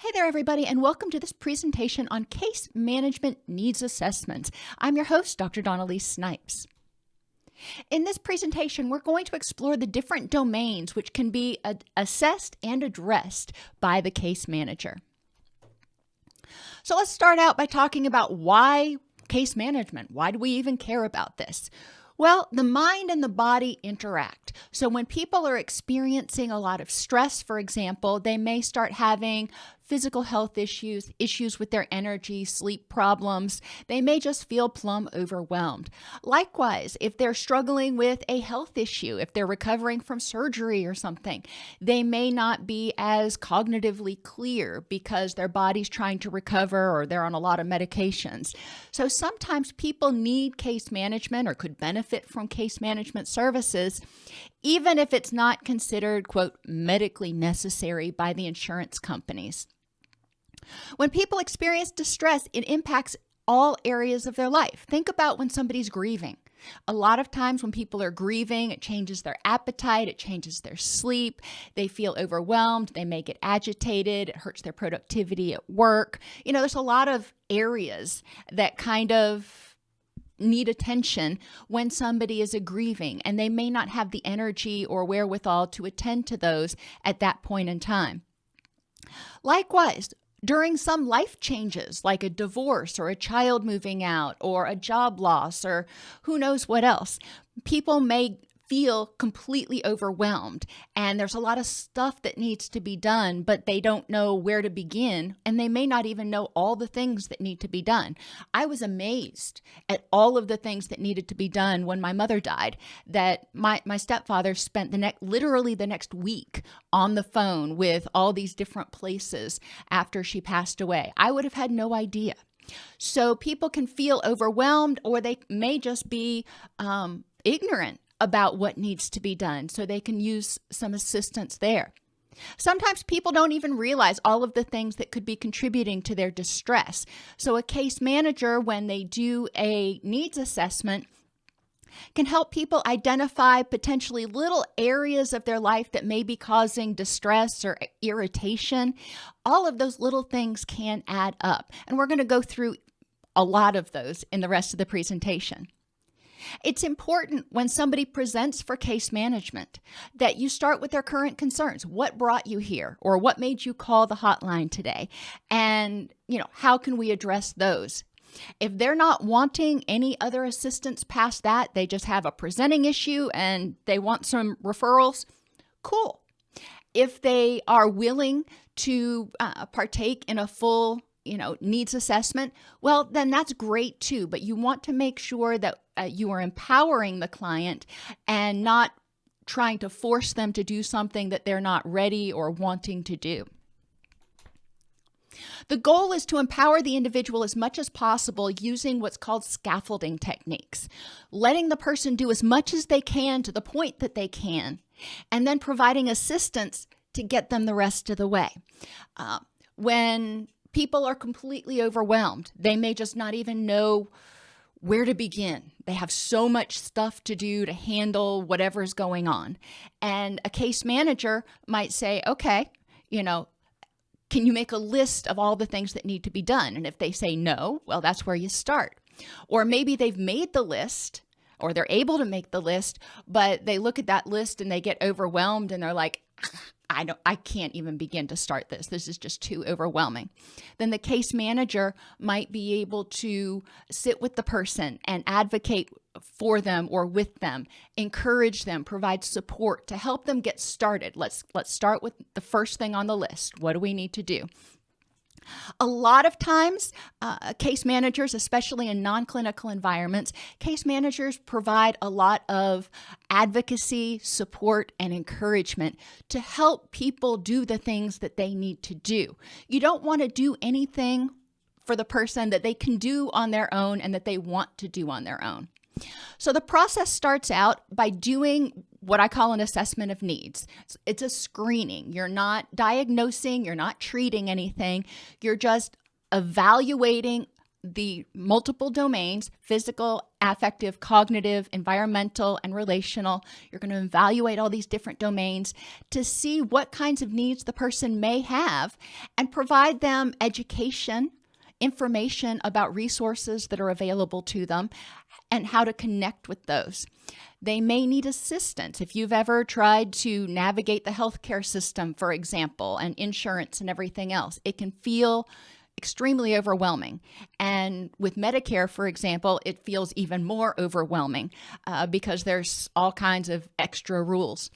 Hey there, everybody, and welcome to this presentation on case management needs assessments. I'm your host, Dr. Elise Snipes. In this presentation, we're going to explore the different domains which can be assessed and addressed by the case manager. So let's start out by talking about why case management. Why do we even care about this? Well, the mind and the body interact. So when people are experiencing a lot of stress, for example, they may start having physical health issues with their energy, sleep problems. They may just feel plumb overwhelmed. Likewise, if they're struggling with a health issue, if they're recovering from surgery or something, they may not be as cognitively clear because their body's trying to recover or they're on a lot of medications. So sometimes people need case management or could benefit from case management services, even if it's not considered, quote, medically necessary by the insurance companies. When people experience distress, it impacts all areas of their life. Think about when somebody's grieving. A lot of times when people are grieving, it changes their appetite, it changes their sleep, they feel overwhelmed, they may get agitated, it hurts their productivity at work. There's a lot of areas that kind of need attention when somebody is grieving, and they may not have the energy or wherewithal to attend to those at that point in time. Likewise, during some life changes, like a divorce or a child moving out or a job loss or who knows what else, people may feel completely overwhelmed, and there's a lot of stuff that needs to be done, but they don't know where to begin, and they may not even know all the things that need to be done. I was amazed at all of the things that needed to be done when my mother died, that my stepfather spent literally the next week on the phone with all these different places after she passed away. I would have had no idea. So people can feel overwhelmed, or they may just be ignorant about what needs to be done, so they can use some assistance there. Sometimes people don't even realize all of the things that could be contributing to their distress. So a case manager, when they do a needs assessment, can help people identify potentially little areas of their life that may be causing distress or irritation. All of those little things can add up, and we're going to go through a lot of those in the rest of the presentation. It's important when somebody presents for case management that you start with their current concerns. What brought you here, or what made you call the hotline today? And, how can we address those? If they're not wanting any other assistance past that, they just have a presenting issue and they want some referrals, cool. If they are willing to partake in a full needs assessment, well, then that's great too. But you want to make sure that you are empowering the client and not trying to force them to do something that they're not ready or wanting to do. The goal is to empower the individual as much as possible using what's called scaffolding techniques, letting the person do as much as they can to the point that they can, and then providing assistance to get them the rest of the way. When people are completely overwhelmed, they may just not even know where to begin. They have so much stuff to do to handle whatever's going on. And a case manager might say, okay, can you make a list of all the things that need to be done? And if they say no, well, that's where you start. Or maybe they've made the list, or they're able to make the list, but they look at that list and they get overwhelmed and they're like, I can't even begin to start this. This is just too overwhelming. Then the case manager might be able to sit with the person and advocate for them or with them, encourage them, provide support to help them get started. Let's start with the first thing on the list. What do we need to do? A lot of times, case managers, especially in non-clinical environments, case managers provide a lot of advocacy, support, and encouragement to help people do the things that they need to do. You don't want to do anything for the person that they can do on their own and that they want to do on their own. So the process starts out by doing what I call an assessment of needs. It's a screening. You're not diagnosing, you're not treating anything. You're just evaluating the multiple domains: physical, affective, cognitive, environmental, and relational. You're going to evaluate all these different domains to see what kinds of needs the person may have and provide them education, information about resources that are available to them, and how to connect with those. They may need assistance. If you've ever tried to navigate the healthcare system, for example, and insurance and everything else, it can feel extremely overwhelming. And with Medicare, for example, it feels even more overwhelming because there's all kinds of extra rules.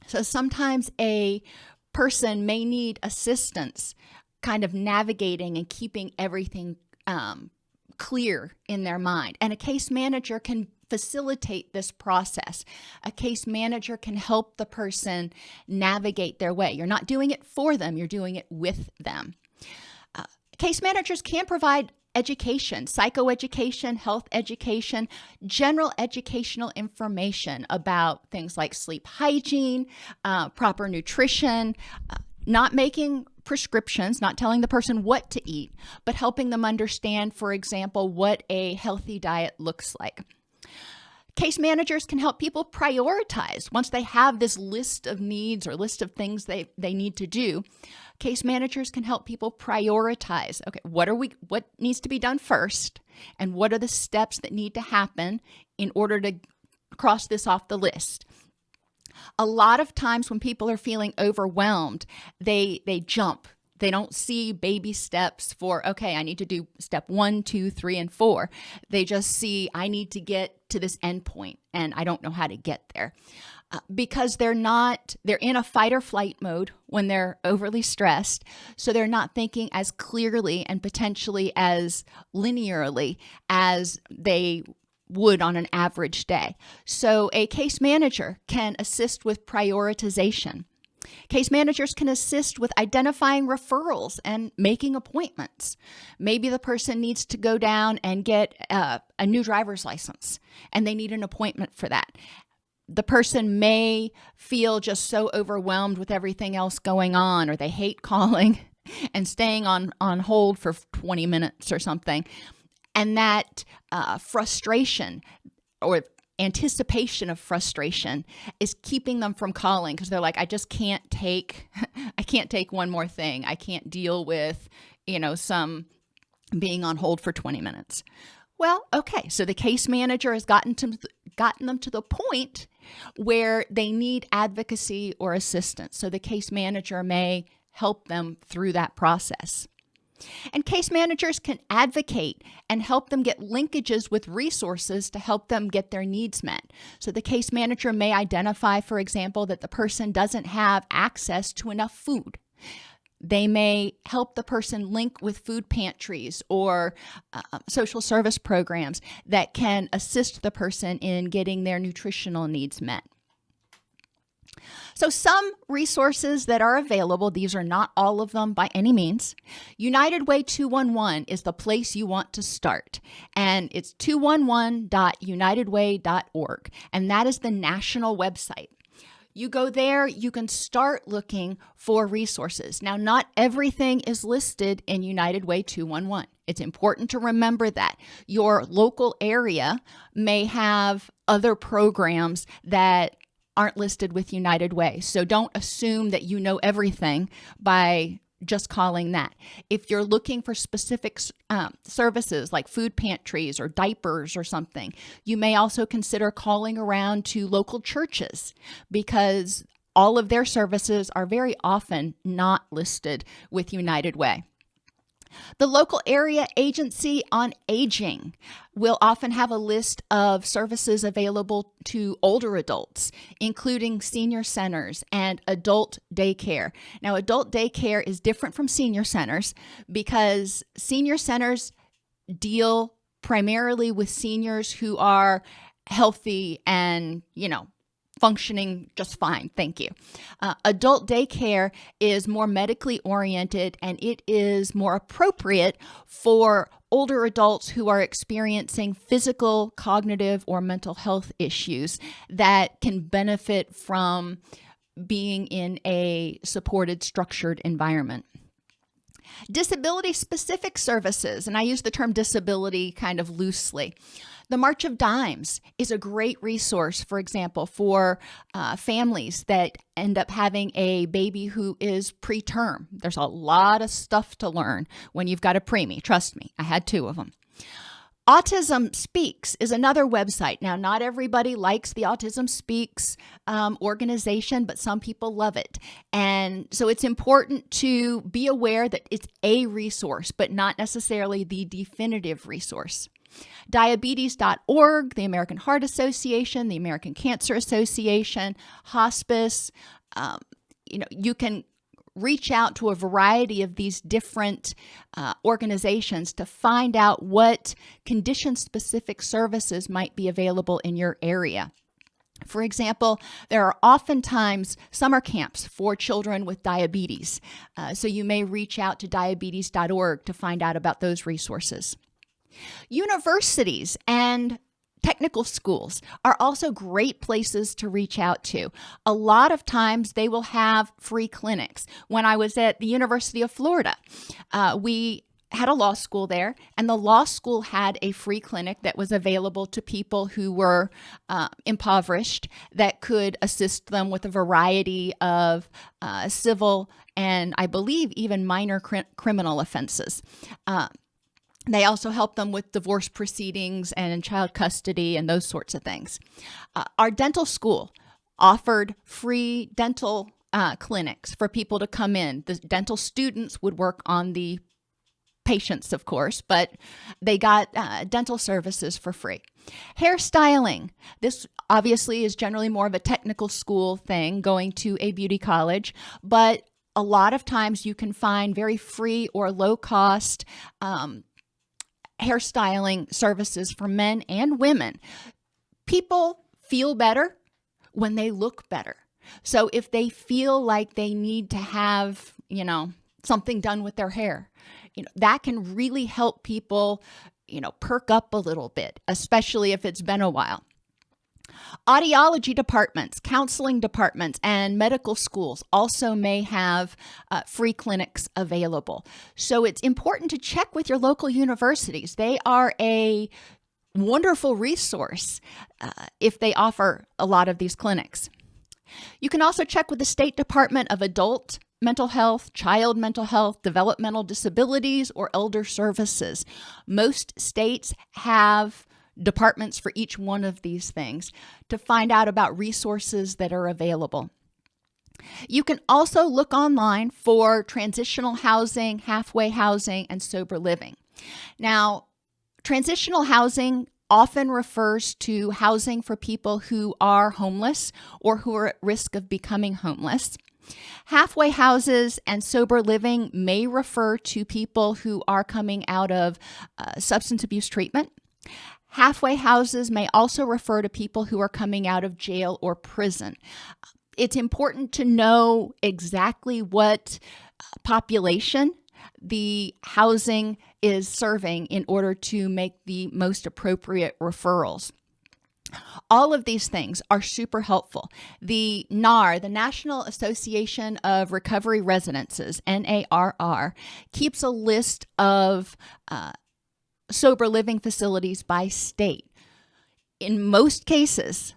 So sometimes a person may need assistance kind of navigating and keeping everything clear in their mind. And a case manager can facilitate this process. A case manager can help the person navigate their way. You're not doing it for them, you're doing it with them. Case managers can provide education, psychoeducation, health education, general educational information about things like sleep hygiene, proper nutrition, not making prescriptions, not telling the person what to eat, but helping them understand, for example, what a healthy diet looks like. Case managers can help people prioritize. Once they have this list of needs or list of things they need to do, case managers can help people prioritize. Okay, what needs to be done first, and what are the steps that need to happen in order to cross this off the list? A lot of times when people are feeling overwhelmed, they jump. They don't see baby steps for, okay, I need to do step 1, 2, 3, and 4. They just see, I need to get to this end point, and I don't know how to get there. Because they're in a fight or flight mode when they're overly stressed. So they're not thinking as clearly and potentially as linearly as they would on an average day. So a case manager can assist with prioritization. Case managers can assist with identifying referrals and making appointments. Maybe the person needs to go down and get a new driver's license, and they need an appointment for that. The person may feel just so overwhelmed with everything else going on, or they hate calling and staying on hold for 20 minutes or something. And that frustration or anticipation of frustration is keeping them from calling because they're like, I can't take one more thing. I can't deal with, some being on hold for 20 minutes. Well, okay, so the case manager has gotten them to the point where they need advocacy or assistance. So the case manager may help them through that process. And case managers can advocate and help them get linkages with resources to help them get their needs met. So the case manager may identify, for example, that the person doesn't have access to enough food. They may help the person link with food pantries or social service programs that can assist the person in getting their nutritional needs met. So some resources that are available, these are not all of them by any means. United Way 211 is the place you want to start, and it's 211.unitedway.org, and that is the national website. You go there, you can start looking for resources. Now, not everything is listed in United Way 211. It's important to remember that. Your local area may have other programs that aren't listed with United Way. So don't assume that you know everything by just calling that. If you're looking for specific services like food pantries or diapers or something, you may also consider calling around to local churches because all of their services are very often not listed with United Way. The local area agency on aging will often have a list of services available to older adults, including senior centers and adult daycare. Now, adult daycare is different from senior centers because senior centers deal primarily with seniors who are healthy and, functioning just fine. Thank you. Adult daycare is more medically oriented, and it is more appropriate for older adults who are experiencing physical, cognitive, or mental health issues that can benefit from being in a supported, structured environment. Disability-specific services, and I use the term disability kind of loosely. The March of Dimes is a great resource, for example, for families that end up having a baby who is preterm. There's a lot of stuff to learn when you've got a preemie. Trust me, I had 2 of them. Autism Speaks is another website. Now, not everybody likes the Autism Speaks organization, but some people love it. And so it's important to be aware that it's a resource, but not necessarily the definitive resource. Diabetes.org, the American Heart Association, the American Cancer Association, hospice. You can reach out to a variety of these different organizations to find out what condition-specific services might be available in your area. For example, there are oftentimes summer camps for children with diabetes, so you may reach out to diabetes.org to find out about those resources. Universities and technical schools are also great places to reach out to. A lot of times they will have free clinics. When I was at the University of Florida, we had a law school there, and the law school had a free clinic that was available to people who were impoverished, that could assist them with a variety of civil and, I believe, even minor criminal offenses. They also help them with divorce proceedings and child custody and those sorts of things. Our dental school offered free dental clinics for people to come in. The dental students would work on the patients, of course, but they got dental services for free. Hairstyling. This obviously is generally more of a technical school thing, going to a beauty college, but a lot of times you can find very free or low-cost hairstyling services for men and women. People feel better when they look better. So if they feel like they need to have, something done with their hair, that can really help people, perk up a little bit, especially if it's been a while. Audiology departments, counseling departments, and medical schools also may have free clinics available. So it's important to check with your local universities. They are a wonderful resource if they offer a lot of these clinics. You can also check with the State Department of Adult Mental Health, Child Mental Health, Developmental Disabilities, or Elder Services. Most states have departments for each one of these things to find out about resources that are available. You can also look online for transitional housing, halfway housing, and sober living. Now, transitional housing often refers to housing for people who are homeless or who are at risk of becoming homeless. Halfway houses and sober living may refer to people who are coming out of substance abuse treatment. Halfway houses may also refer to people who are coming out of jail or prison. It's important to know exactly what population the housing is serving in order to make the most appropriate referrals. All of these things are super helpful. The NAR, the National Association of Recovery Residences, NARR, keeps a list of sober living facilities by state. In most cases,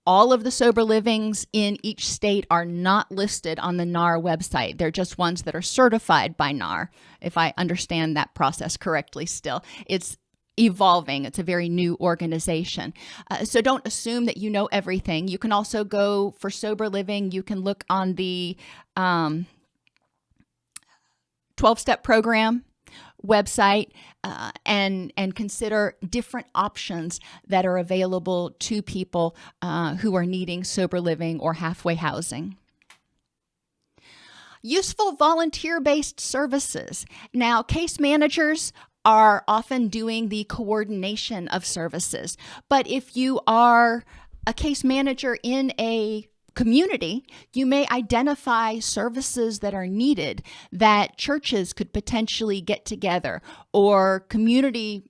all of the sober livings in each state are not listed on the NAR website. They're just ones that are certified by NAR, if I understand that process correctly still. It's evolving. It's a very new organization. So don't assume that you know everything. You can also go for sober living. You can look on the 12-step program website and consider different options that are available to people who are needing sober living or halfway housing. Useful volunteer-based services. Now, case managers are often doing the coordination of services, but if you are a case manager in a community, you may identify services that are needed that churches could potentially get together, or community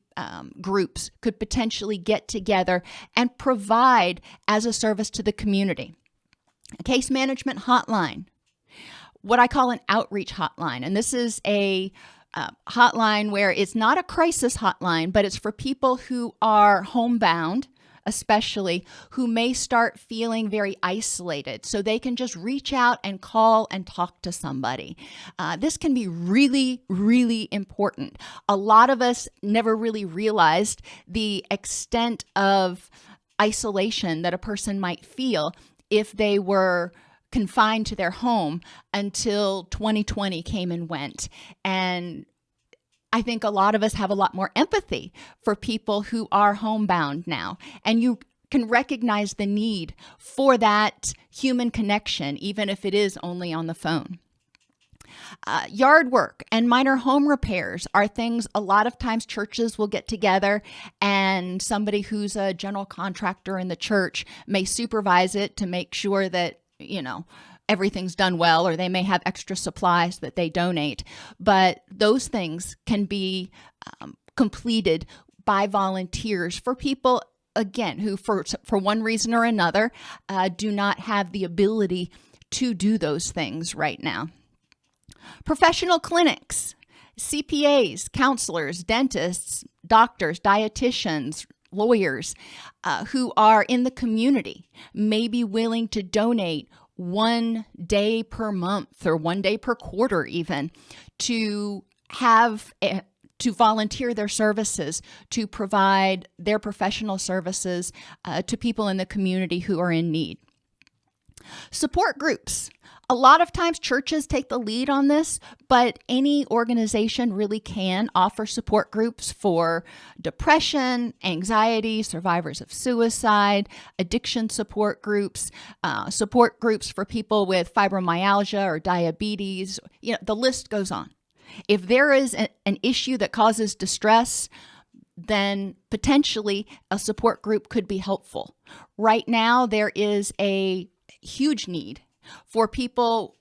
groups could potentially get together and provide as a service to the community. A case management hotline. what I call an outreach hotline. And this is a hotline where it's not a crisis hotline, but it's for people who are homebound, especially, who may start feeling very isolated. So they can just reach out and call and talk to somebody. This can be really, really important. A lot of us never really realized the extent of isolation that a person might feel if they were confined to their home until 2020 came and went. And I think a lot of us have a lot more empathy for people who are homebound now. And you can recognize the need for that human connection, even if it is only on the phone. Yard work and minor home repairs are things a lot of times churches will get together, and somebody who's a general contractor in the church may supervise it to make sure that, everything's done well, or they may have extra supplies that they donate. But those things can be completed by volunteers for people, again, who for one reason or another do not have the ability to do those things right now. Professional clinics, CPAs, counselors, dentists, doctors, dietitians, lawyers who are in the community may be willing to donate 1 day per month or 1 day per quarter even to volunteer their services, to provide their professional services to people in the community who are in need. Support groups. A lot of times churches take the lead on this, but any organization really can offer support groups for depression, anxiety, survivors of suicide, addiction support groups for people with fibromyalgia or diabetes. The list goes on. If there is an issue that causes distress, then potentially a support group could be helpful. Right now, there is a huge need for people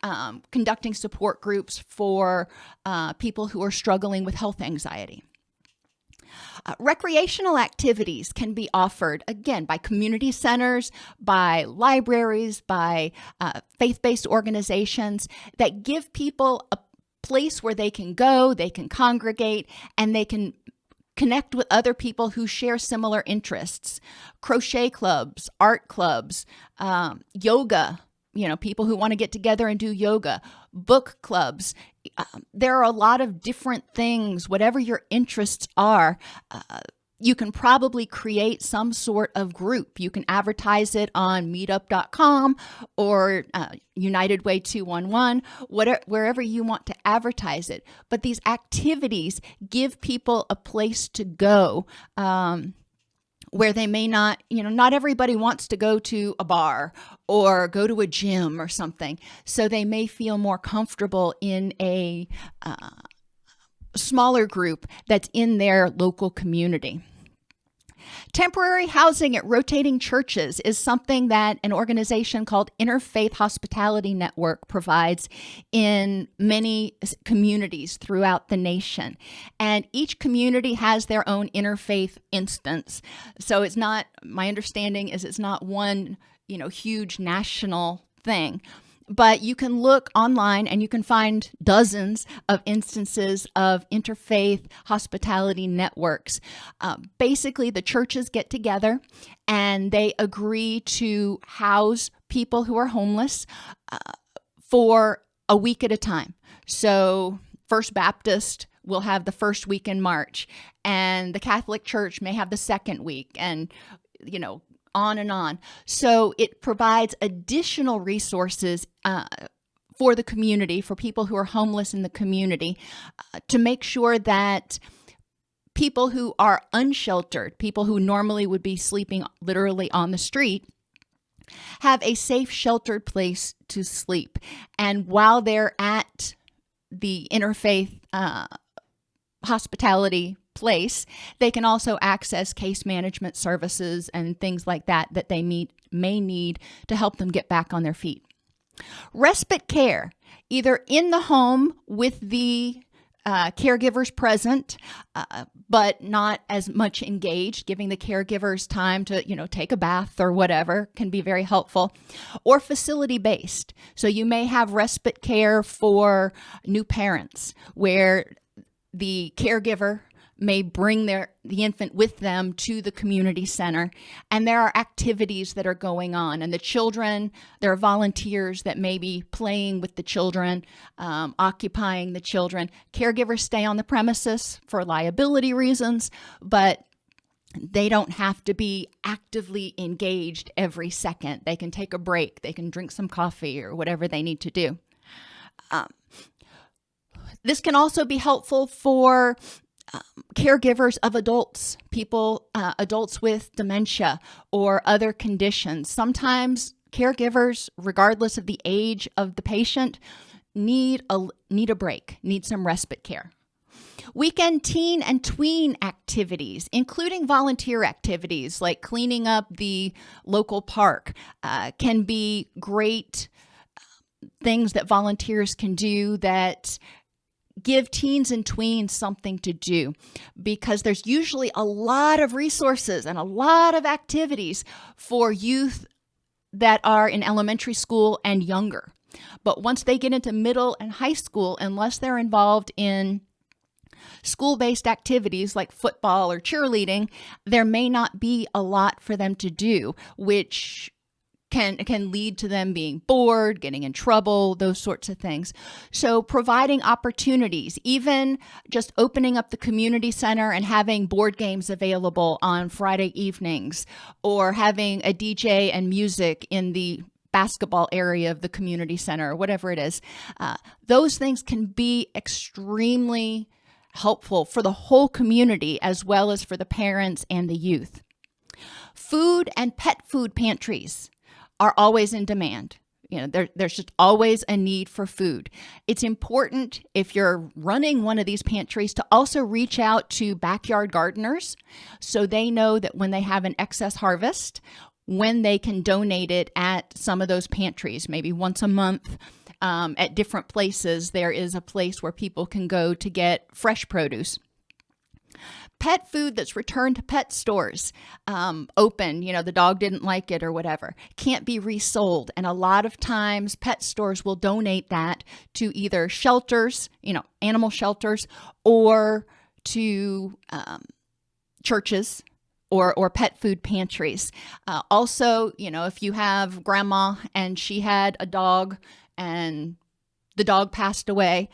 conducting support groups for people who are struggling with health anxiety. Recreational activities can be offered, again, by community centers, by libraries, by faith-based organizations that give people a place where they can go, they can congregate, and they can connect with other people who share similar interests. Crochet clubs, art clubs, yoga, people who want to get together and do yoga, book clubs. There are a lot of different things. Whatever your interests are, you can probably create some sort of group. You can advertise it on meetup.com or United Way 211, wherever you want to advertise it. But these activities give people a place to go where they may not, not everybody wants to go to a bar or go to a gym or something. So they may feel more comfortable in a smaller group that's in their local community. Temporary housing at rotating churches is something that an organization called Interfaith Hospitality Network provides in many communities throughout the nation. And each community has their own interfaith instance. So it's not, my understanding is it's not one, huge national thing. But you can look online and you can find dozens of instances of interfaith hospitality networks. Basically, the churches get together and they agree to house people who are homeless for a week at a time. So First Baptist will have the first week in March, and the Catholic Church may have the second week, and on and on. So it provides additional resources for the community, for people who are homeless in the community, to make sure that people who are unsheltered, people who normally would be sleeping literally on the street, have a safe, sheltered place to sleep. And while they're at the interfaith hospitality place, they can also access case management services and things like that they may need to help them get back on their feet. Respite care, either in the home with the caregivers present, but not as much engaged, giving the caregivers time to, take a bath or whatever can be very helpful. Or facility-based. So you may have respite care for new parents where the caregiver may bring the infant with them to the community center, and there are activities that are going on, and there are volunteers that may be playing with the children, occupying the children. Caregivers stay on the premises for liability reasons, but they don't have to be actively engaged every second. They can take a break, they can drink some coffee or whatever they need to do. This can also be helpful for caregivers of adults, adults with dementia or other conditions. Sometimes caregivers, regardless of the age of the patient, need a break, need some respite care. Weekend teen and tween activities, including volunteer activities like cleaning up the local park, can be great things that volunteers can do that give teens and tweens something to do, because there's usually a lot of resources and a lot of activities for youth that are in elementary school and younger. But once they get into middle and high school, unless they're involved in school-based activities like football or cheerleading, there may not be a lot for them to do, which can lead to them being bored, getting in trouble, those sorts of things. So providing opportunities, even just opening up the community center and having board games available on Friday evenings, or having a DJ and music in the basketball area of the community center, or whatever it is, those things can be extremely helpful for the whole community as well as for the parents and the youth. Food and pet food pantries are always in demand. There's just always a need for food. It's important, if you're running one of these pantries, to also reach out to backyard gardeners so they know that when they have an excess harvest, when they can donate it at some of those pantries, maybe once a month. At different places, there is a place where people can go to get fresh produce. Pet food that's returned to pet stores, open, the dog didn't like it or whatever, can't be resold. And a lot of times pet stores will donate that to either shelters, animal shelters, or to churches or pet food pantries. Also, if you have grandma and she had a dog and the dog passed away,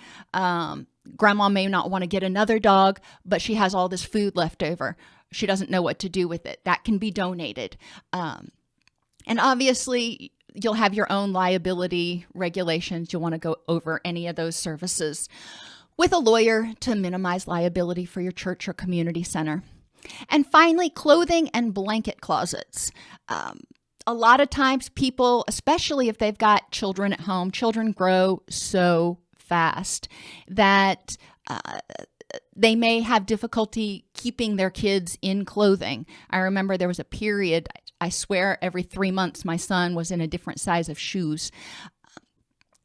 grandma may not want to get another dog, but she has all this food left over. She doesn't know what to do with it. That can be donated. And obviously, you'll have your own liability regulations. You'll want to go over any of those services with a lawyer to minimize liability for your church or community center. And finally, clothing and blanket closets. A lot of times people, especially if they've got children at home, children grow so fast that they may have difficulty keeping their kids in clothing. I remember there was a period, I swear every 3 months, my son was in a different size of shoes.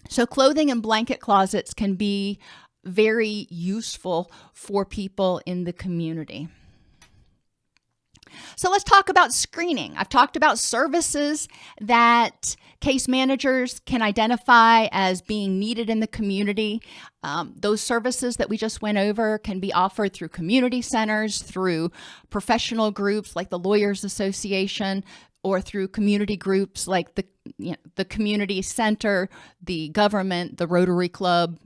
So clothing and blanket closets can be very useful for people in the community. So let's talk about screening. I've talked about services that case managers can identify as being needed in the community. Those services that we just went over can be offered through community centers, through professional groups like the Lawyers Association, or through community groups like the community center, the government, the Rotary Club,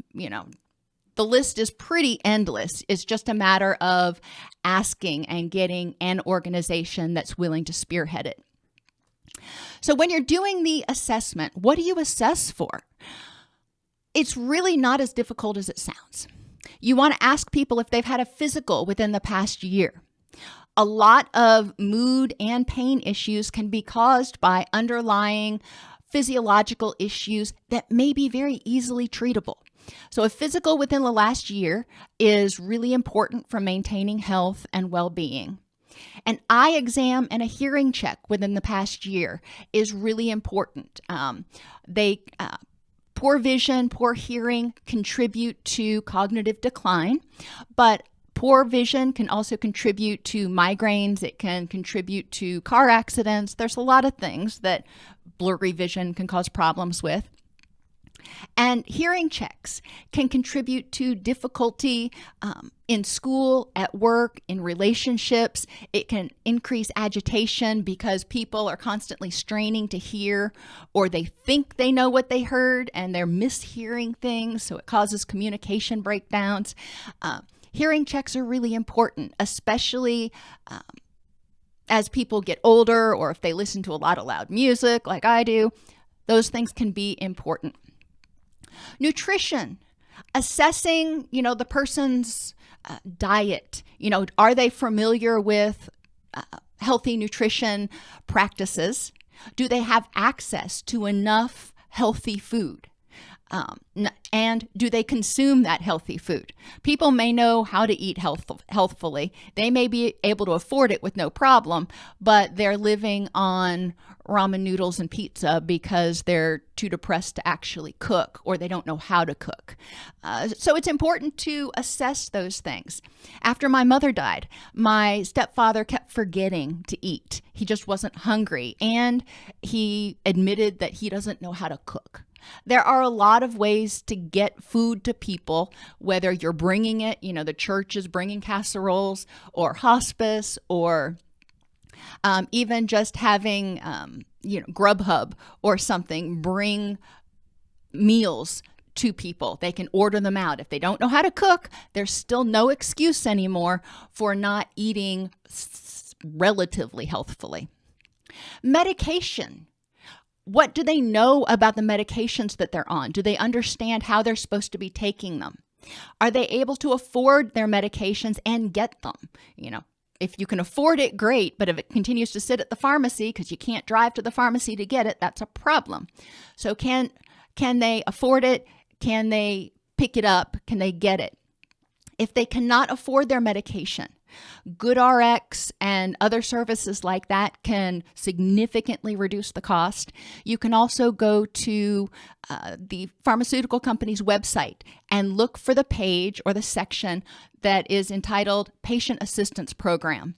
The list is pretty endless. It's just a matter of asking and getting an organization that's willing to spearhead it. So when you're doing the assessment, what do you assess for? It's really not as difficult as it sounds. You want to ask people if they've had a physical within the past year. A lot of mood and pain issues can be caused by underlying physiological issues that may be very easily treatable. So a physical within the last year is really important for maintaining health and well-being. An eye exam and a hearing check within the past year is really important. They Poor vision, poor hearing contribute to cognitive decline, but poor vision can also contribute to migraines. It can contribute to car accidents. There's a lot of things that blurry vision can cause problems with. And hearing checks can contribute to difficulty in school, at work, in relationships. It can increase agitation because people are constantly straining to hear, or they think they know what they heard and they're mishearing things, so it causes communication breakdowns. Hearing checks are really important, especially as people get older, or if they listen to a lot of loud music like I do. Those things can be important. Nutrition, assessing, the person's diet. Are they familiar with healthy nutrition practices? Do they have access to enough healthy food? And do they consume that healthy food? People may know how to eat healthfully. They may be able to afford it with no problem, but they're living on ramen noodles and pizza because they're too depressed to actually cook, or they don't know how to cook. So it's important to assess those things. After my mother died, my stepfather kept forgetting to eat. He just wasn't hungry, and he admitted that he doesn't know how to cook. There are a lot of ways to get food to people, whether you're bringing it, the church is bringing casseroles, or hospice, or even just having, Grubhub or something bring meals to people. They can order them out. If they don't know how to cook, there's still no excuse anymore for not eating relatively healthfully. Medication. What do they know about the medications that they're on? Do they understand how they're supposed to be taking them? Are they able to afford their medications and get them? If you can afford it, great, but if it continues to sit at the pharmacy because you can't drive to the pharmacy to get it, that's a problem. So can they afford it? Can they pick it up? Can they get it? If they cannot afford their medication, GoodRx and other services like that can significantly reduce the cost. You can also go to the pharmaceutical company's website and look for the page or the section that is entitled Patient Assistance Program.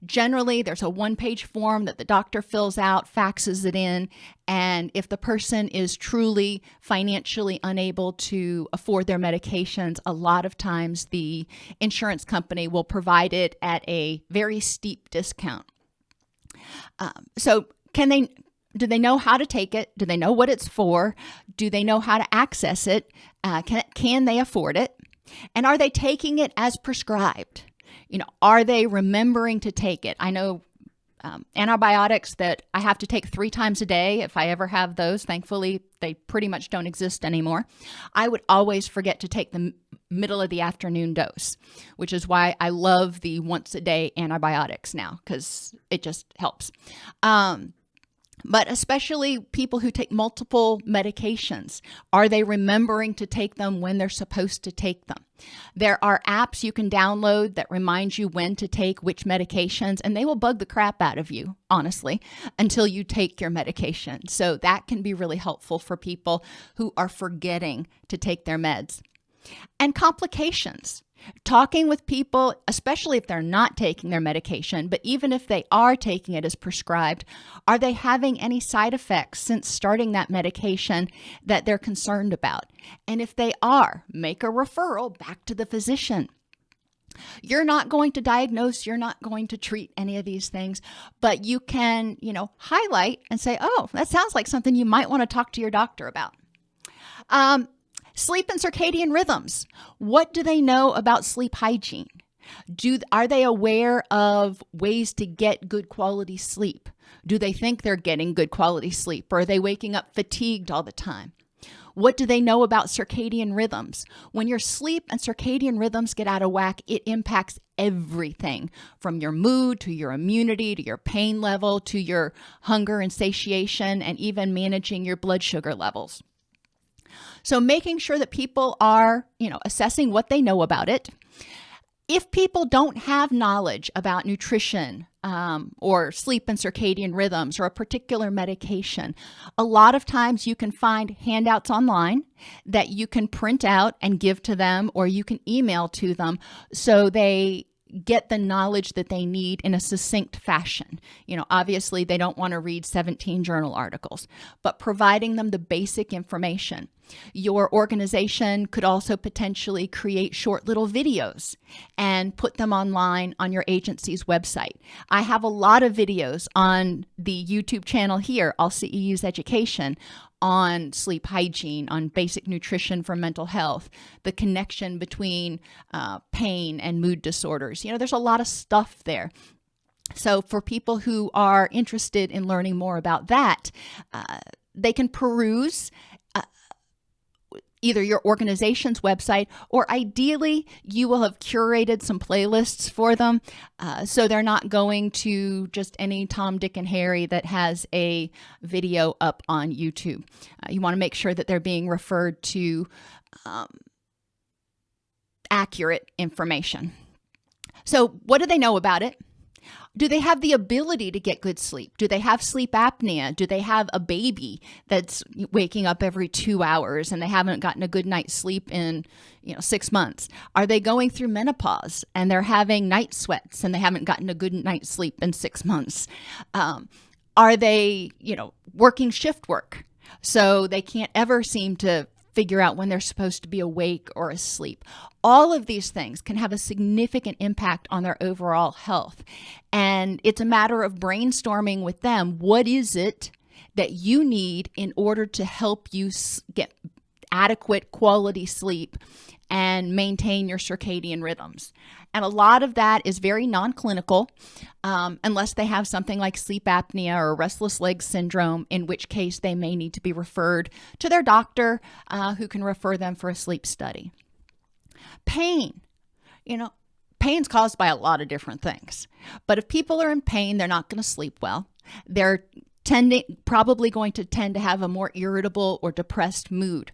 Generally, there's a one-page form that the doctor fills out, faxes it in, and if the person is truly financially unable to afford their medications, a lot of times the insurance company will provide it at a very steep discount. So do they know how to take it? Do they know what it's for? Do they know how to access it? Can they afford it? And are they taking it as prescribed? Are they remembering to take it? I know antibiotics that I have to take 3 times a day if I ever have those. Thankfully, they pretty much don't exist anymore. I would always forget to take the middle of the afternoon dose, which is why I love the once a day antibiotics now, because it just helps. But especially people who take multiple medications, are they remembering to take them when they're supposed to take them? There are apps you can download that remind you when to take which medications, and they will bug the crap out of you, honestly, until you take your medication. So that can be really helpful for people who are forgetting to take their meds. And complications. Talking with people, especially if they're not taking their medication, but even if they are taking it as prescribed, are they having any side effects since starting that medication that they're concerned about? And if they are, make a referral back to the physician. You're not going to diagnose, you're not going to treat any of these things, but you can, highlight and say, oh, that sounds like something you might want to talk to your doctor about. Sleep and circadian rhythms. What do they know about sleep hygiene? Are they aware of ways to get good quality sleep? Do they think they're getting good quality sleep? Or are they waking up fatigued all the time? What do they know about circadian rhythms? When your sleep and circadian rhythms get out of whack, it impacts everything from your mood to your immunity to your pain level to your hunger and satiation and even managing your blood sugar levels. So making sure that people are, assessing what they know about it. If people don't have knowledge about nutrition or sleep and circadian rhythms or a particular medication, a lot of times you can find handouts online that you can print out and give to them, or you can email to them so they get the knowledge that they need in a succinct fashion. Obviously they don't want to read 17 journal articles, but providing them the basic information. Your organization could also potentially create short little videos and put them online on your agency's website. I have a lot of videos on the YouTube channel here, AllCEUs Education, on sleep hygiene, on basic nutrition for mental health, the connection between pain and mood disorders. There's a lot of stuff there. So for people who are interested in learning more about that, they can peruse either your organization's website, or ideally you will have curated some playlists for them, so they're not going to just any Tom, Dick, and Harry that has a video up on YouTube. You want to make sure that they're being referred to accurate information. So what do they know about it? Do they have the ability to get good sleep? Do they have sleep apnea? Do they have a baby that's waking up every 2 hours and they haven't gotten a good night's sleep in 6 months? Are they going through menopause and they're having night sweats and they haven't gotten a good night's sleep in 6 months? Are they, working shift work so they can't ever seem to figure out when they're supposed to be awake or asleep? All of these things can have a significant impact on their overall health. And it's a matter of brainstorming with them. What is it that you need in order to help you get adequate quality sleep and maintain your circadian rhythms? And a lot of that is very non-clinical, unless they have something like sleep apnea or restless leg syndrome, in which case they may need to be referred to their doctor, who can refer them for a sleep study. Pain. Pain's caused by a lot of different things. But if people are in pain, they're not going to sleep well. They're probably going to tend to have a more irritable or depressed mood.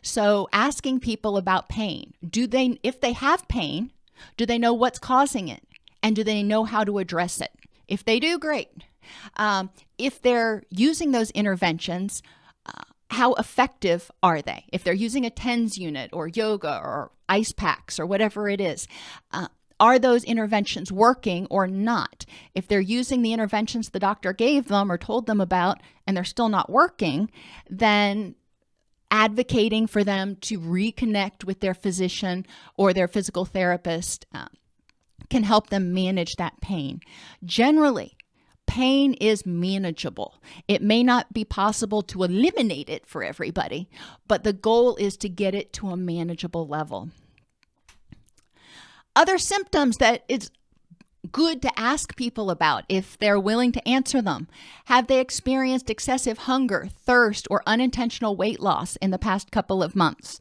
So asking people about pain, if they have pain, do they know what's causing it? And do they know how to address it? If they do, great. If they're using those interventions, how effective are they? If they're using a TENS unit or yoga or ice packs or whatever it is, are those interventions working or not? If they're using the interventions the doctor gave them or told them about and they're still not working, then advocating for them to reconnect with their physician or their physical therapist can help them manage that pain. Generally, pain is manageable. It may not be possible to eliminate it for everybody, but the goal is to get it to a manageable level. Other symptoms that it's good to ask people about if they're willing to answer them. Have they experienced excessive hunger, thirst, or unintentional weight loss in the past couple of months?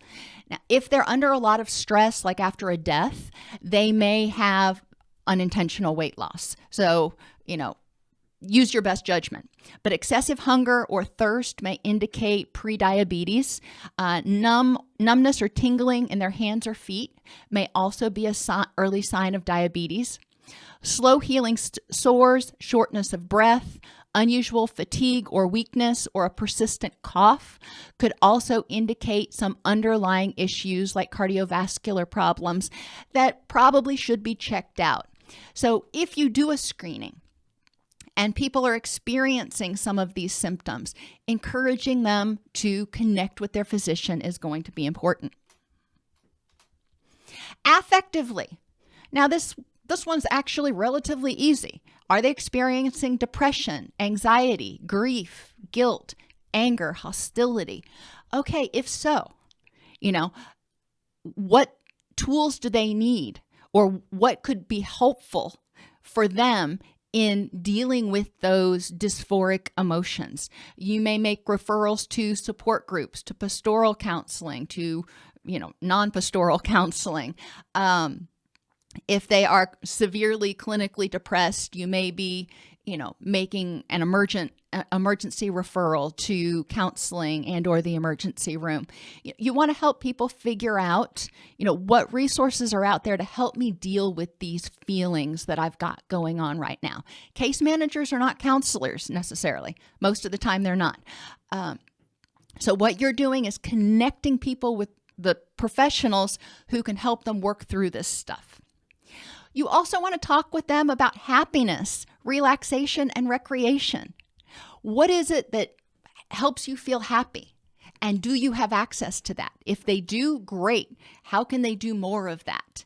Now, if they're under a lot of stress, like after a death, they may have unintentional weight loss. So, use your best judgment. But excessive hunger or thirst may indicate prediabetes. Numbness or tingling in their hands or feet may also be an early sign of diabetes. Slow healing sores, shortness of breath, unusual fatigue or weakness, or a persistent cough could also indicate some underlying issues like cardiovascular problems that probably should be checked out. So if you do a screening and people are experiencing some of these symptoms, encouraging them to connect with their physician is going to be important. Affectively. Now this one's actually relatively easy. Are they experiencing depression, anxiety, grief, guilt, anger, hostility? Okay, if so, what tools do they need, or what could be helpful for them in dealing with those dysphoric emotions? You may make referrals to support groups, to pastoral counseling, to non-pastoral counseling. If they are severely clinically depressed, you may be making an emergency referral to counseling and or the emergency room. You want to help people figure out, what resources are out there to help me deal with these feelings that I've got going on right now. Case managers are not counselors necessarily. Most of the time they're not. So what you're doing is connecting people with the professionals who can help them work through this stuff. You also want to talk with them about happiness, relaxation, and recreation. What is it that helps you feel happy? And do you have access to that? If they do, great. How can they do more of that?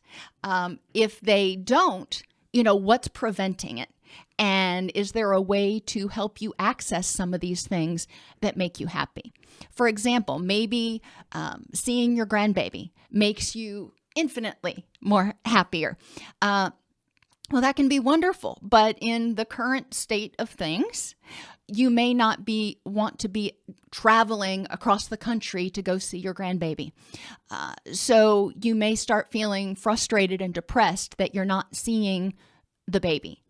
If they don't, what's preventing it? And is there a way to help you access some of these things that make you happy? For example, maybe seeing your grandbaby makes you infinitely more happier. Well, that can be wonderful, but in the current state of things, you may not want to be traveling across the country to go see your grandbaby. So you may start feeling frustrated and depressed that you're not seeing the baby.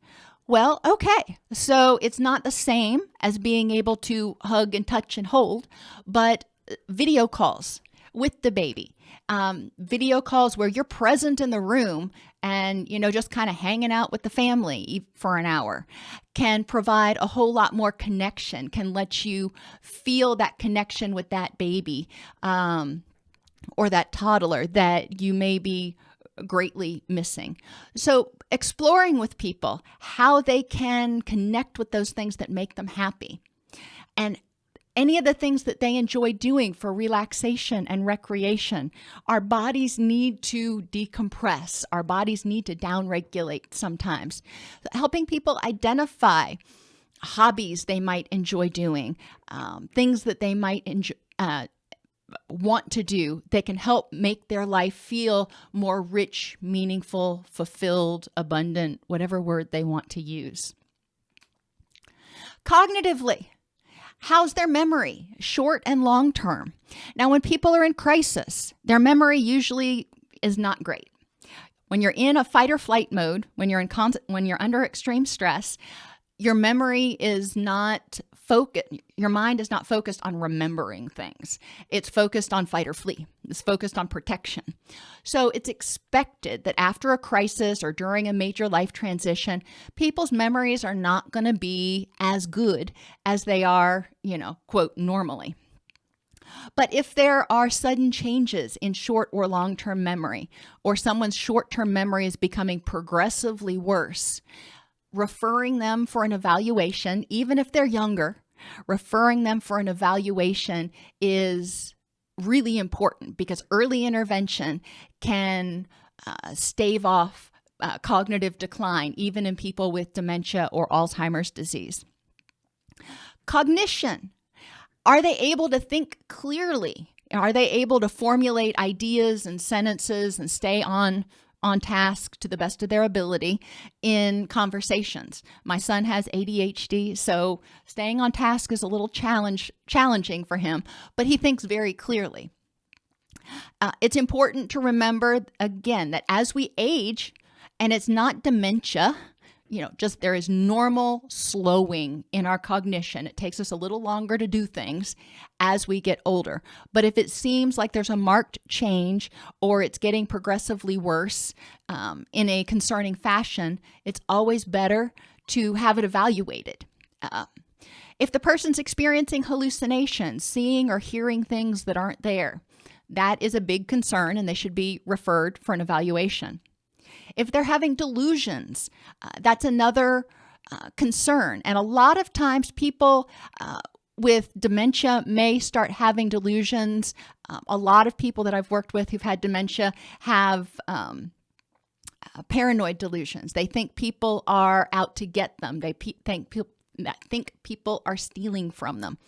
Well, okay, so it's not the same as being able to hug and touch and hold, but video calls with the baby. Video calls where you're present in the room and, just kind of hanging out with the family for an hour can provide a whole lot more connection, can let you feel that connection with that baby or that toddler that you may be greatly missing. So exploring with people how they can connect with those things that make them happy and any of the things that they enjoy doing for relaxation and recreation. Our bodies need to decompress. Our bodies need to downregulate sometimes. Helping people identify hobbies they might enjoy doing, things that they might want to do that can help make their life feel more rich, meaningful, fulfilled, abundant, whatever word they want to use. Cognitively, how's their memory, short and long term? Now, when people are in crisis, their memory usually is not great. When you're in a fight or flight mode, when you're under extreme stress, your memory is not focused. Your mind is not focused on remembering things. It's focused on fight or flee. It's focused on protection. So it's expected that after a crisis or during a major life transition, people's memories are not going to be as good as they are, quote, normally. But if there are sudden changes in short or long-term memory, or someone's short-term memory is becoming progressively worse, referring them for an evaluation, even if they're younger, referring them for an evaluation is really important because early intervention can stave off cognitive decline, even in people with dementia or Alzheimer's disease. Cognition. Are they able to think clearly? Are they able to formulate ideas and sentences and stay on task to the best of their ability in conversations? My son has ADHD, so staying on task is a little challenging for him, but he thinks very clearly. It's important to remember, again, that as we age, and it's not dementia, just there is normal slowing in our cognition. It takes us a little longer to do things as we get older. But if it seems like there's a marked change or it's getting progressively worse in a concerning fashion, it's always better to have it evaluated. If the person's experiencing hallucinations, seeing or hearing things that aren't there, that is a big concern and they should be referred for an evaluation. If they're having delusions, that's another concern. And a lot of times people with dementia may start having delusions. A lot of people that I've worked with who've had dementia have paranoid delusions. They think people are out to get them. They think people are stealing from them.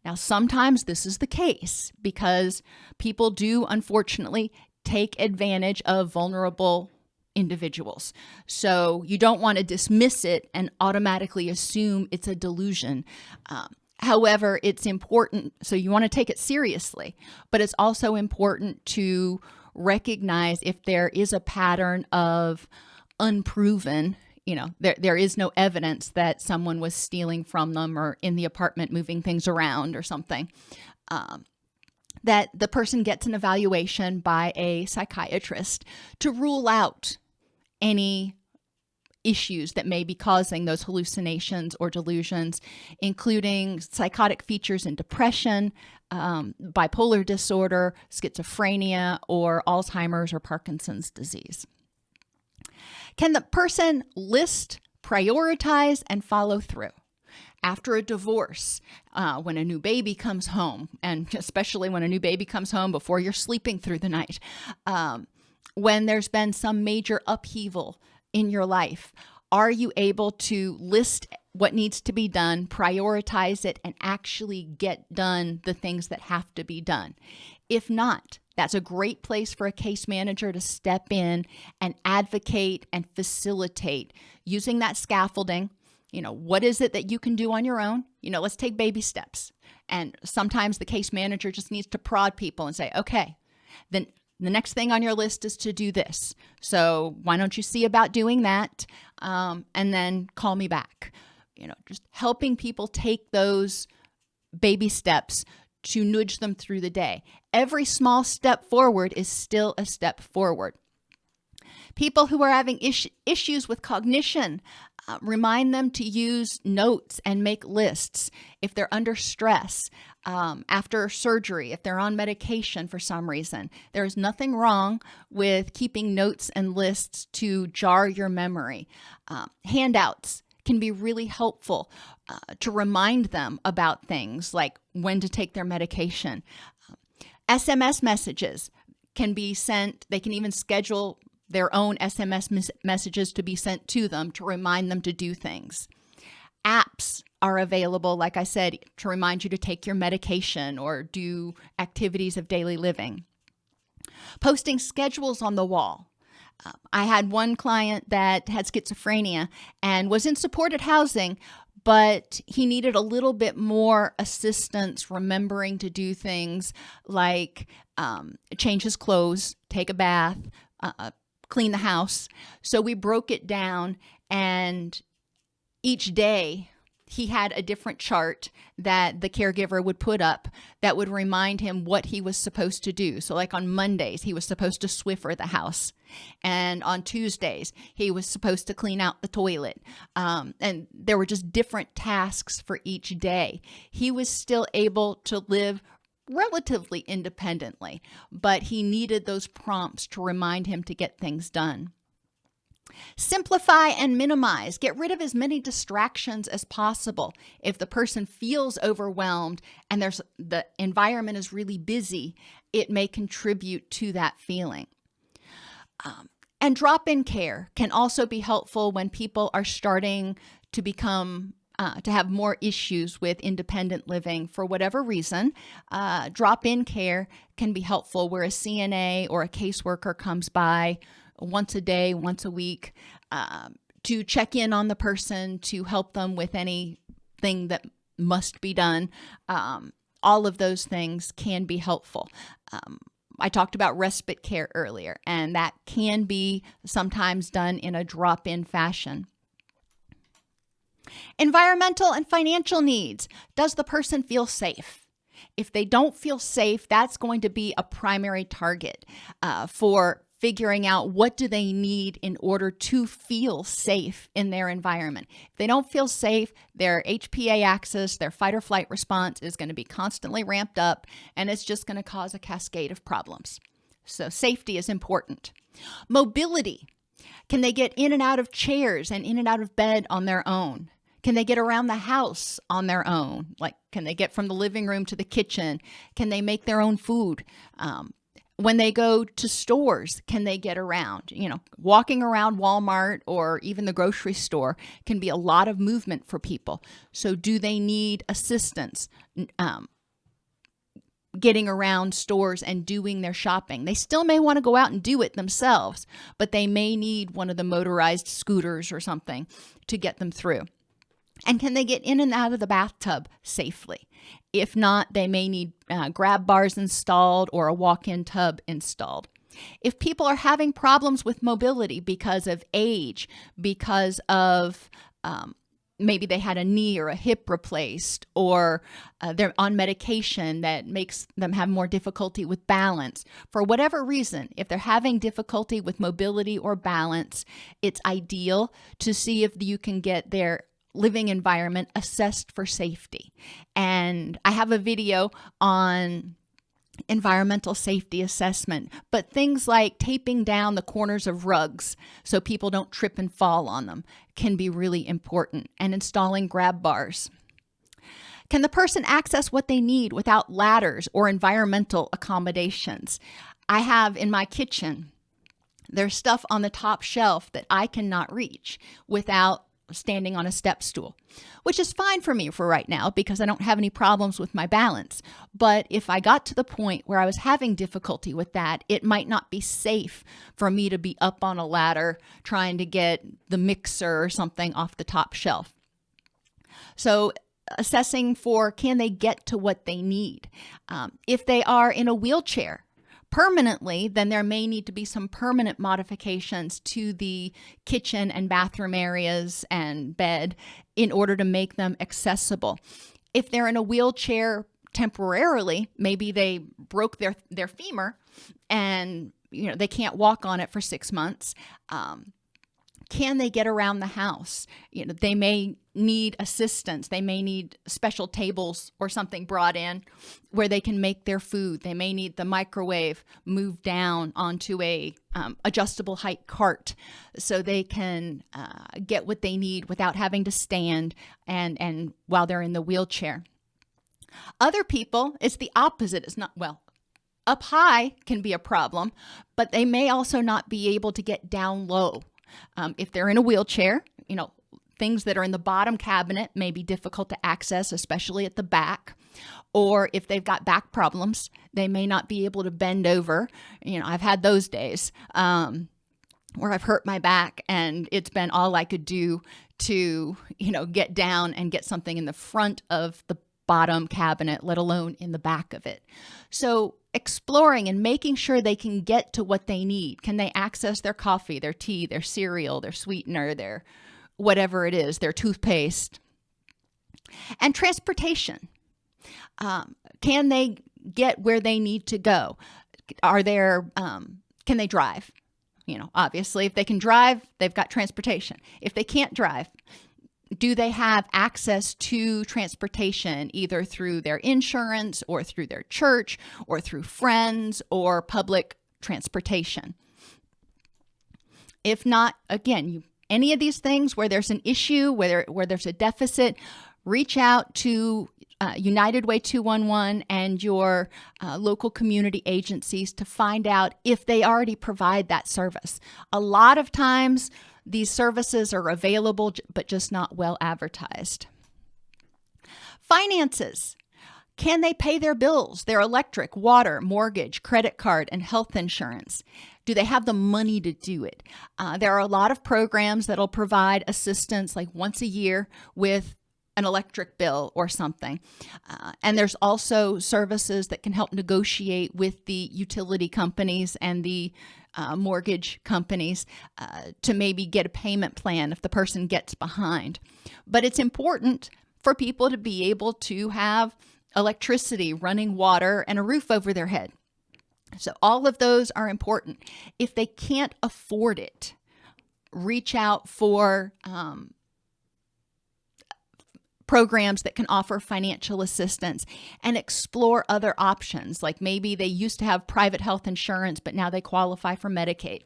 Now, sometimes this is the case because people do, unfortunately, take advantage of vulnerable individuals. So you don't want to dismiss it and automatically assume it's a delusion. However, it's important, so you want to take it seriously, but it's also important to recognize if there is a pattern of unproven there is no evidence that someone was stealing from them or in the apartment moving things around or something, that the person gets an evaluation by a psychiatrist to rule out any issues that may be causing those hallucinations or delusions, including psychotic features in depression, bipolar disorder, schizophrenia, or Alzheimer's or Parkinson's disease. Can the person list, prioritize, and follow through? After a divorce, when a new baby comes home, and especially when a new baby comes home before you're sleeping through the night, when there's been some major upheaval in your life, are you able to list what needs to be done, prioritize it, and actually get done the things that have to be done? If not, that's a great place for a case manager to step in and advocate and facilitate using that scaffolding. What is it that you can do on your own? Let's take baby steps. And sometimes the case manager just needs to prod people and say, okay, then the next thing on your list is to do this. So why don't you see about doing that? And then call me back. Just helping people take those baby steps to nudge them through the day. Every small step forward is still a step forward. People who are having issues with cognition, remind them to use notes and make lists. If they're under stress, after surgery, if they're on medication for some reason, there is nothing wrong with keeping notes and lists to jar your memory. Handouts can be really helpful to remind them about things like when to take their medication. SMS messages can be sent. They can even schedule their own SMS messages to be sent to them to remind them to do things. Apps are available, like I said, to remind you to take your medication or do activities of daily living. Posting schedules on the wall. I had one client that had schizophrenia and was in supported housing, but he needed a little bit more assistance remembering to do things like change his clothes, take a bath, clean the house. So we broke it down, and each day he had a different chart that the caregiver would put up that would remind him what he was supposed to do. So like on Mondays, he was supposed to Swiffer the house. And on Tuesdays, he was supposed to clean out the toilet. And there were just different tasks for each day. He was still able to live relatively independently, but he needed those prompts to remind him to get things done. Simplify and minimize. Get rid of as many distractions as possible. If the person feels overwhelmed and the environment is really busy, it may contribute to that feeling. And drop-in care can also be helpful when people are starting to become to have more issues with independent living for whatever reason. Drop-in care can be helpful where a CNA or a caseworker comes by once a day, once a week, to check in on the person, to help them with anything that must be done. All of those things can be helpful. I talked about respite care earlier, and that can be sometimes done in a drop-in fashion. Environmental and financial needs. Does the person feel safe? If they don't feel safe, that's going to be a primary target for figuring out what do they need in order to feel safe in their environment. If they don't feel safe, their HPA axis, their fight or flight response is going to be constantly ramped up, and it's just going to cause a cascade of problems. So safety is important. Mobility. Can they get in and out of chairs and in and out of bed on their own? Can they get around the house on their own? Like, can they get from the living room to the kitchen? Can they make their own food? When they go to stores, can they get around? Walking around Walmart or even the grocery store can be a lot of movement for people. So do they need assistance getting around stores and doing their shopping? They still may want to go out and do it themselves, but they may need one of the motorized scooters or something to get them through. And can they get in and out of the bathtub safely? If not, they may need grab bars installed or a walk-in tub installed. If people are having problems with mobility because of age, because of maybe they had a knee or a hip replaced, or they're on medication that makes them have more difficulty with balance. For whatever reason, if they're having difficulty with mobility or balance, it's ideal to see if you can get their living environment assessed for safety. And I have a video on environmental safety assessment, but things like taping down the corners of rugs so people don't trip and fall on them can be really important, and installing grab bars. Can the person access what they need without ladders or environmental accommodations? I have in my kitchen, there's stuff on the top shelf that I cannot reach without standing on a step stool, which is fine for me for right now because I don't have any problems with my balance. But if I got to the point where I was having difficulty with that, it might not be safe for me to be up on a ladder trying to get the mixer or something off the top shelf. So assessing for, can they get to what they need? If they are in a wheelchair permanently, then there may need to be some permanent modifications to the kitchen and bathroom areas and bed in order to make them accessible. If they're in a wheelchair temporarily, maybe they broke their femur and they can't walk on it for 6 months. Can they get around the house? They may need assistance. They may need special tables or something brought in where they can make their food. They may need the microwave moved down onto a adjustable height cart so they can get what they need without having to stand and while they're in the wheelchair. Other people, it's the opposite. It's not, well, up high can be a problem, but they may also not be able to get down low. If they're in a wheelchair, things that are in the bottom cabinet may be difficult to access, especially at the back. Or if they've got back problems, they may not be able to bend over. I've had those days where I've hurt my back and it's been all I could do to, get down and get something in the front of the bottom cabinet, let alone in the back of it. So exploring and making sure they can get to what they need. Can they access their coffee, their tea, their cereal, their sweetener, their whatever it is, their toothpaste? And transportation. Can they get where they need to go? Can they drive? Obviously, if they can drive, they've got transportation. If they can't drive, do they have access to transportation either through their insurance or through their church or through friends or public transportation? If not, again, any of these things where there's an issue, where there's a deficit, reach out to United Way 211 and your local community agencies to find out if they already provide that service. A lot of times, these services are available, but just not well advertised. Finances. Can they pay their bills, their electric, water, mortgage, credit card, and health insurance? Do they have the money to do it? There are a lot of programs that'll provide assistance like once a year with an electric bill or something. And there's also services that can help negotiate with the utility companies and the mortgage companies to maybe get a payment plan if the person gets behind. But it's important for people to be able to have electricity, running water, and a roof over their head. So all of those are important. If they can't afford it, reach out for programs that can offer financial assistance and explore other options. Like maybe they used to have private health insurance, but now they qualify for Medicaid.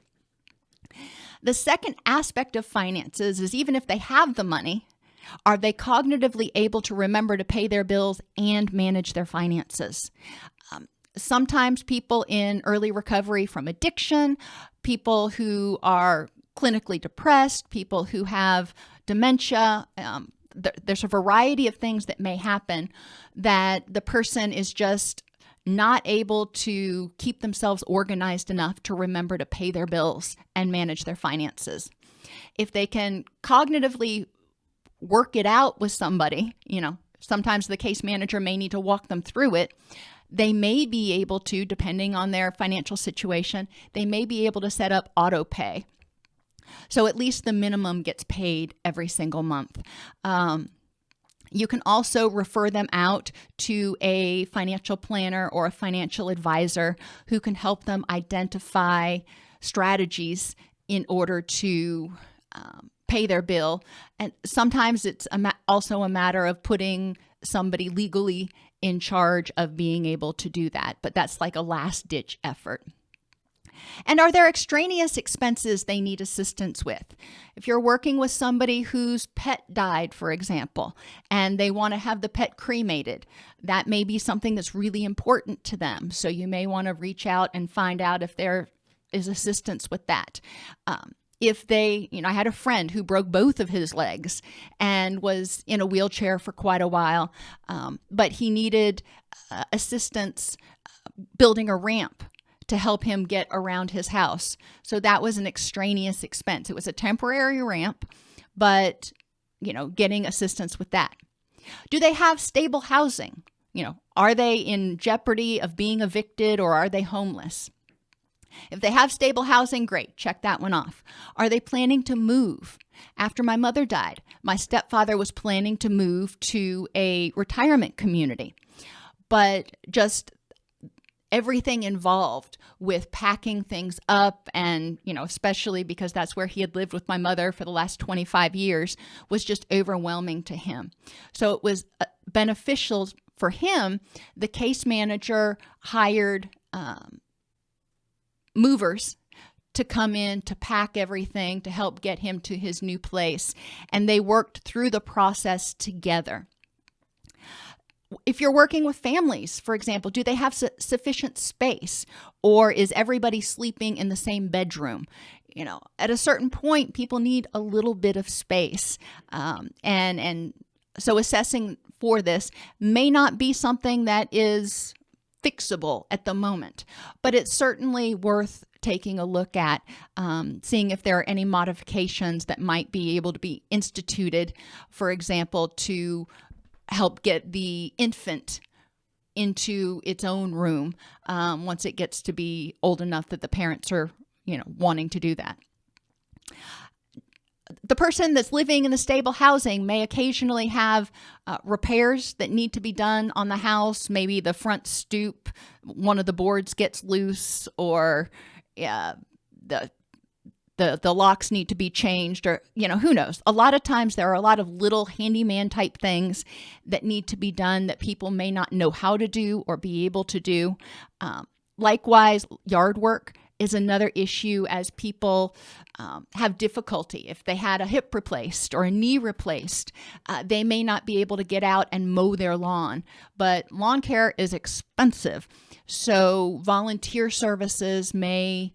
The second aspect of finances is even if they have the money, are they cognitively able to remember to pay their bills and manage their finances? Sometimes people in early recovery from addiction, people who are clinically depressed, people who have dementia, there's a variety of things that may happen that the person is just not able to keep themselves organized enough to remember to pay their bills and manage their finances. If they can cognitively work it out with somebody, sometimes the case manager may need to walk them through it, They may be able to, depending on their financial situation, they may be able to set up auto pay. So at least the minimum gets paid every single month. You can also refer them out to a financial planner or a financial advisor who can help them identify strategies in order to pay their bill. And sometimes it's also a matter of putting somebody legally in charge of being able to do that. But that's like a last-ditch effort. And are there extraneous expenses they need assistance with? If you're working with somebody whose pet died, for example, and they want to have the pet cremated, that may be something that's really important to them. So you may want to reach out and find out if there is assistance with that. If they, I had a friend who broke both of his legs and was in a wheelchair for quite a while, but he needed assistance building a ramp to help him get around his house. So that was an extraneous expense. It was a temporary ramp, but, getting assistance with that. Do they have stable housing? Are they in jeopardy of being evicted, or are they homeless? If they have stable housing, great, check that one off. Are they planning to move? After my mother died, my stepfather was planning to move to a retirement community, but just everything involved with packing things up and, especially because that's where he had lived with my mother for the last 25 years, was just overwhelming to him. So it was beneficial for him. The case manager hired movers to come in to pack everything to help get him to his new place. And they worked through the process together. If you're working with families, for example, do they have sufficient space, or is everybody sleeping in the same bedroom? At a certain point, people need a little bit of space. And so assessing for this may not be something that is fixable at the moment, but it's certainly worth taking a look at, seeing if there are any modifications that might be able to be instituted, for example, to help get the infant into its own room once it gets to be old enough that the parents are, wanting to do that. The person that's living in the stable housing may occasionally have repairs that need to be done on the house. Maybe the front stoop, one of the boards gets loose, or the locks need to be changed, or, who knows? A lot of times there are a lot of little handyman type things that need to be done that people may not know how to do or be able to do. Likewise, yard work is another issue as people have difficulty. If they had a hip replaced or a knee replaced, they may not be able to get out and mow their lawn. But lawn care is expensive, so volunteer services may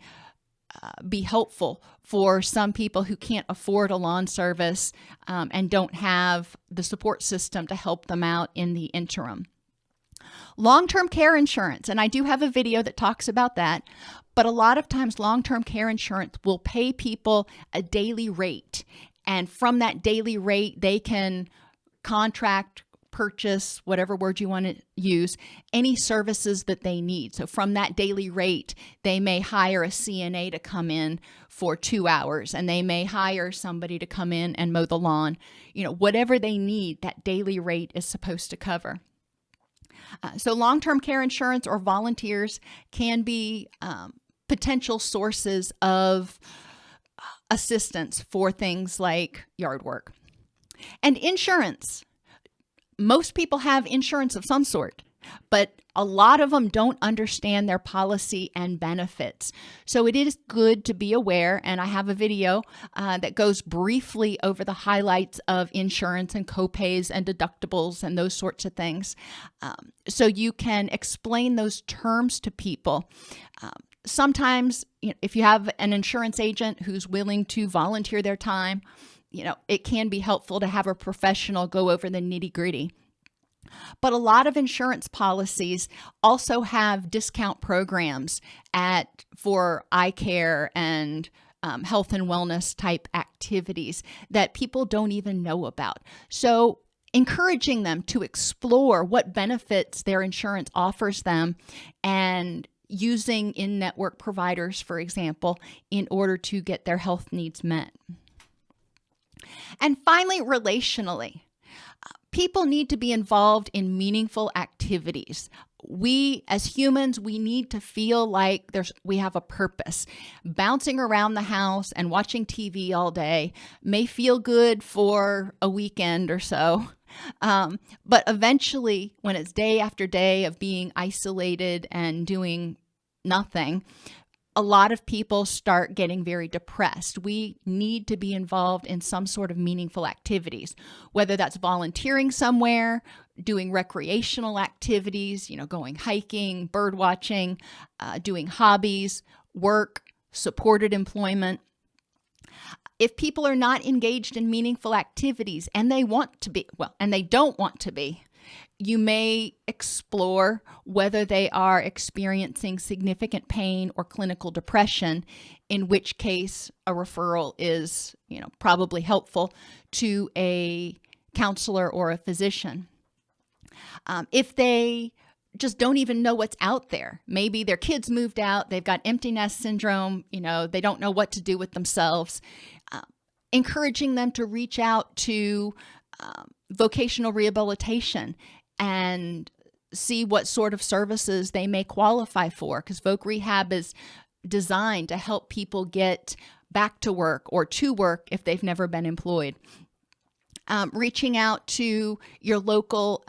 be helpful for some people who can't afford a lawn service and don't have the support system to help them out in the interim. Long-term care insurance, and I do have a video that talks about that, but a lot of times long-term care insurance will pay people a daily rate, and from that daily rate, they can contract, purchase, whatever word you want to use, any services that they need. So from that daily rate, they may hire a CNA to come in for 2 hours, and they may hire somebody to come in and mow the lawn. Whatever they need, that daily rate is supposed to cover. So long-term care insurance or volunteers can be potential sources of assistance for things like yard work. And insurance. Most people have insurance of some sort, but a lot of them don't understand their policy and benefits. So it is good to be aware, and I have a video that goes briefly over the highlights of insurance and copays and deductibles and those sorts of things. So you can explain those terms to people. Sometimes, if you have an insurance agent who's willing to volunteer their time, it can be helpful to have a professional go over the nitty-gritty. But a lot of insurance policies also have discount programs for eye care and health and wellness type activities that people don't even know about. So encouraging them to explore what benefits their insurance offers them and using in-network providers, for example, in order to get their health needs met. And finally, relationally. People need to be involved in meaningful activities. We, as humans, we need to feel like we have a purpose. Bouncing around the house and watching TV all day may feel good for a weekend or so. But eventually, when it's day after day of being isolated and doing nothing, a lot of people start getting very depressed. We need to be involved in some sort of meaningful activities, whether that's volunteering somewhere, doing recreational activities, going hiking, bird watching, doing hobbies, work, supported employment. If people are not engaged in meaningful activities and they want to be, and they don't want to be, you may explore whether they are experiencing significant pain or clinical depression, in which case a referral is, probably helpful to a counselor or a physician. If they just don't even know what's out there, maybe their kids moved out, they've got empty nest syndrome, they don't know what to do with themselves, encouraging them to reach out to vocational rehabilitation and see what sort of services they may qualify for, because voc rehab is designed to help people get back to work or to work if they've never been employed. Reaching out to your local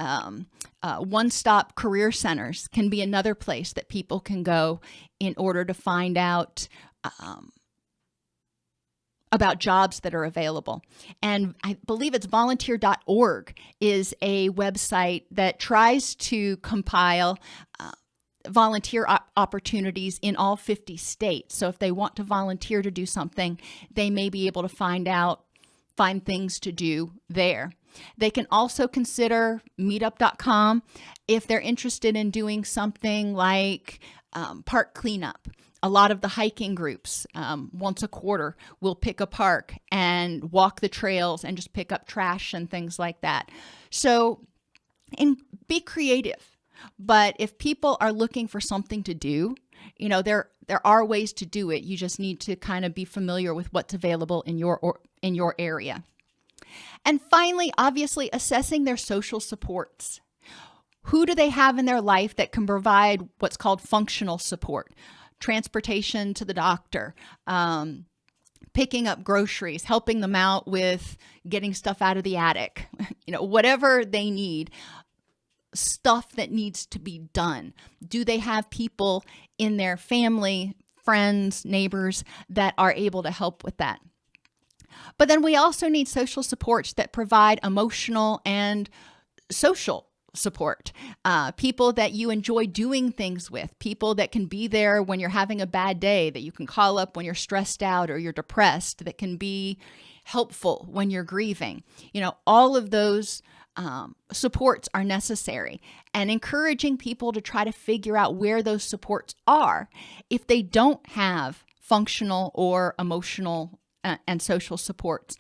one-stop career centers can be another place that people can go in order to find out about jobs that are available. And I believe it's volunteer.org is a website that tries to compile volunteer opportunities in all 50 states. So if they want to volunteer to do something, they may be able to find things to do there. They can also consider meetup.com if they're interested in doing something like park cleanup. A lot of the hiking groups, once a quarter, will pick a park and walk the trails and just pick up trash and things like that. So, be creative. But if people are looking for something to do, there are ways to do it. You just need to kind of be familiar with what's available in your area. And finally, obviously, assessing their social supports. Who do they have in their life that can provide what's called functional support? Transportation to the doctor, picking up groceries, helping them out with getting stuff out of the attic, whatever they need, stuff that needs to be done. Do they have people in their family, friends, neighbors that are able to help with that? But then we also need social supports that provide emotional and social support, people that you enjoy doing things with, people that can be there when you're having a bad day, that you can call up when you're stressed out or you're depressed, that can be helpful when you're grieving. All of those supports are necessary, and encouraging people to try to figure out where those supports are if they don't have functional or emotional and social supports.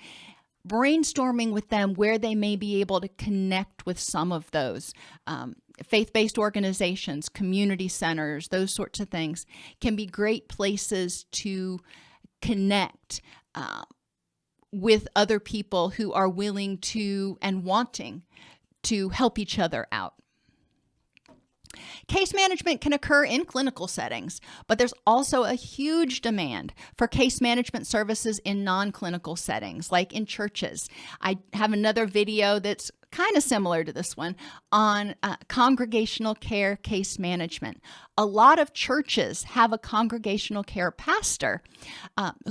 Brainstorming with them where they may be able to connect with some of those. Faith-based organizations, community centers, those sorts of things can be great places to connect with other people who are willing to and wanting to help each other out. Case management can occur in clinical settings, but there's also a huge demand for case management services in non-clinical settings, like in churches. I have another video that's kind of similar to this one on congregational care case management. A lot of churches have a congregational care pastor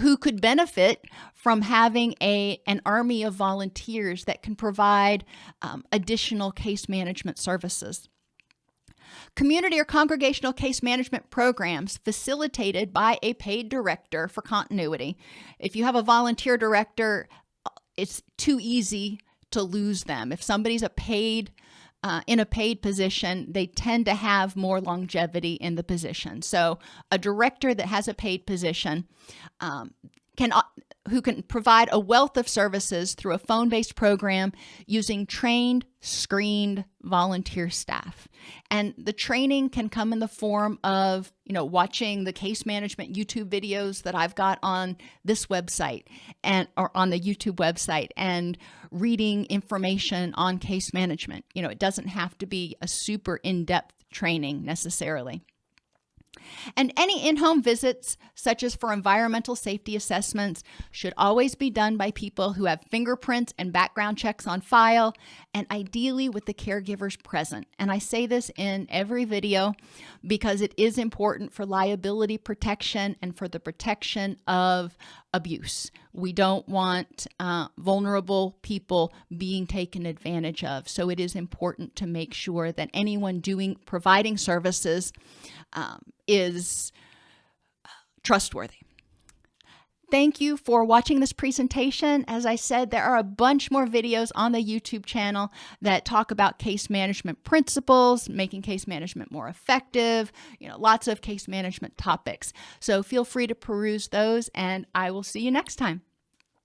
who could benefit from having an army of volunteers that can provide additional case management services. Community or congregational case management programs facilitated by a paid director for continuity. If you have a volunteer director, it's too easy to lose them. If somebody's in a paid position, they tend to have more longevity in the position. So a director that has a paid position who can provide a wealth of services through a phone-based program using trained, screened volunteer staff. And the training can come in the form of, watching the case management YouTube videos that I've got on this website or on the YouTube website, and reading information on case management. It doesn't have to be a super in-depth training necessarily. And any in-home visits, such as for environmental safety assessments, should always be done by people who have fingerprints and background checks on file, and ideally with the caregivers present. And I say this in every video because it is important for liability protection and for the protection of abuse. We don't want vulnerable people being taken advantage of. So it is important to make sure that anyone providing services is trustworthy. Thank you for watching this presentation. As I said, there are a bunch more videos on the YouTube channel that talk about case management principles, making case management more effective, lots of case management topics. So feel free to peruse those, and I will see you next time.